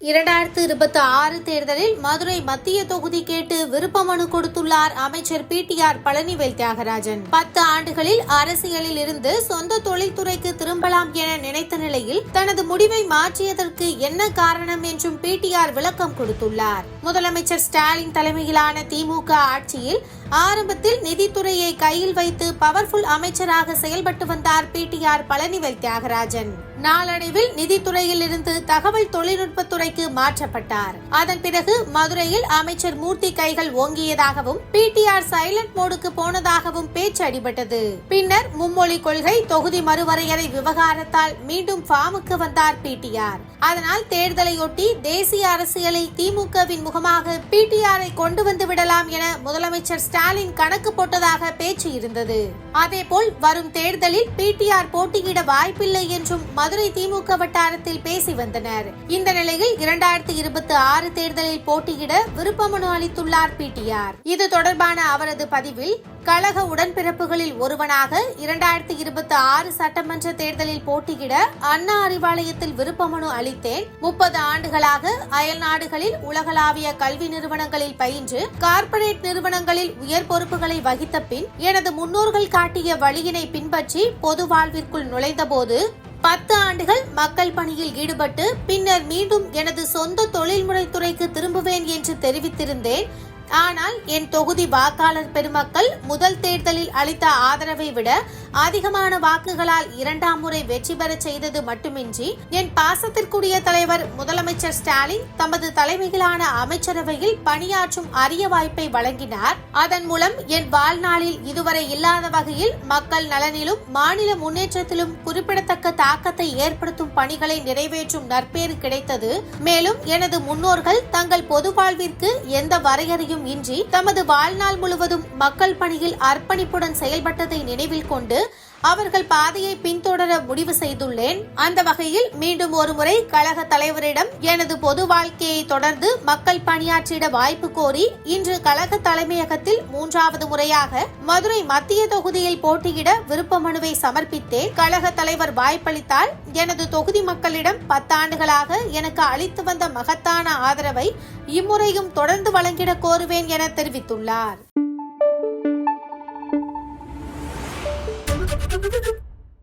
2026 தேர்தலில் மதுரை மத்திய தொகுதி கேட்டு விருப்ப மனு கொடுத்துள்ளார் அமைச்சர் பிடிஆர் பழனிவேல் தியாகராஜன். 10 ஆண்டுகளில் அரசியலில் இருந்து சொந்த தொழில்துறைக்கு திரும்பலாம் என நினைத்த நிலையில் தனது முடிவை மாற்றியதற்கு என்ன காரணம் என்றும் பிடிஆர் விளக்கம் கொடுத்துள்ளார். முதலமைச்சர் ஸ்டாலின் தலைமையிலான திமுக ஆட்சியில் ஆரம்பத்தில் நிதித்துறையை கையில் வைத்து பவர்ஃபுல் அமைச்சராக செயல்பட்டு வந்தார் பிடிஆர் பழனிவேல் தியாகராஜன். நாளடைவில் நிதித்துறையில் இருந்து தகவல் தொழில்நுட்பத்துறைக்கு மாற்றப்பட்டார். அதன் பிறகு மதுரையில் அமைச்சர் மூர்த்தி கைகள் ஓங்கியதாகவும் பிடிஆர் சைலண்ட் மோடுக்கு போனதாகவும் பேச்சு அடிபட்டது. பின்னர் மும்மொழி கொள்கை, தொகுதி மறுவரையறை விவகாரத்தால் மீண்டும் ஃபார்முக்கு வந்தார் பிடிஆர். அதனால் தேர்தலையொட்டி தேசிய அரசியலை திமுகவின் முகமாக பிடிஆரை கொண்டு வந்து விடலாம் என முதலமைச்சர் ஸ்டாலின் கணக்கு போட்டதாக பேச்சு இருந்தது. அதேபோல் வரும் தேர்தலில் பிடிஆர் போட்டியிட வாய்ப்பில்லை என்றும் மதுரை திமுக வட்டாரத்தில் பேசி வந்தனர். இந்த நிலையில் 2026 தேர்தலில் போட்டியிட விருப்ப மனு அளித்துள்ளார் பிடிஆர். இது தொடர்பான அவரது பதிவில், கழக உடன்பிறப்புகளில் ஒருவனாக 2026 சட்டமன்ற தேர்தலில் போட்டியிட அண்ணா அறிவாலயத்தில் விருப்ப மனு அளித்தேன். 30 ஆண்டுகளாக அயல் நாடுகளில் உலகளாவிய கல்வி நிறுவனங்களில் பயின்று கார்ப்பரேட் நிறுவனங்களில் உயர் பொறுப்புகளை வகித்த பின் எனது முன்னோர்கள் காட்டிய வழியினை பின்பற்றி பொது வாழ்விற்குள் நுழைந்தபோது 10 ஆண்டுகள் மக்கள் பணியில் ஈடுபட்டு பின்னர் மீண்டும் எனது சொந்த தொழில்முறை துறைக்கு திரும்புவேன் என்று தெரிவித்திருந்தேன். ஆனால் என் தொகுதி வாக்காளர் பெருமக்கள் முதல் தேர்தலில் அளித்த ஆதரவை விட அதிகமான வாக்குகளால் 2ஆம் முறை வெற்றி பெற செய்தது மட்டுமின்றி என் பாசத்திற்குரிய தலைவர் முதலமைச்சர் ஸ்டாலின் தமது தலைமையிலான அமைச்சரவையில் பணியாற்றும் அரிய வாய்ப்பை வழங்கினார். அதன் மூலம் என் வாழ்நாளில் இதுவரை இல்லாத வகையில் மக்கள் நலனிலும் மாநில முன்னேற்றத்திலும் குறிப்பிடத்தக்க தாக்கத்தை ஏற்படுத்தும் பணிகளை நிறைவேற்றும் நற்பேறு கிடைத்தது. மேலும் எனது முன்னோர்கள் தங்கள் பொது வாழ்விற்கு எந்த வரையறையும் இன்றி தமது வாழ்நாள் முழுவதும் மக்கள் பணியில் அர்ப்பணிப்புடன் செயல்பட்டதை நினைவில் கொண்டு அவர்கள் பாதையை பின்தொடர முடிவு செய்துள்ளேன். அந்த வகையில் மீண்டும் ஒருமுறை கழக தலைவரிடம் எனது பொது வாழ்க்கையை தொடர்ந்து மக்கள் பணியாற்றிட வாய்ப்பு கோரி இன்று கழக தலைமையகத்தில் 3வது முறையாக மதுரை மத்திய தொகுதியில் போட்டியிட விருப்ப மனுவை சமர்ப்பித்தேன். கழக தலைவர் வாய்ப்பளித்தால் எனது தொகுதி மக்களிடம் 10 ஆண்டுகளாக எனக்கு அளித்து வந்த மகத்தான ஆதரவை இம்முறையும் தொடர்ந்து வழங்கிட கோருவேன் என தெரிவித்துள்ளார்.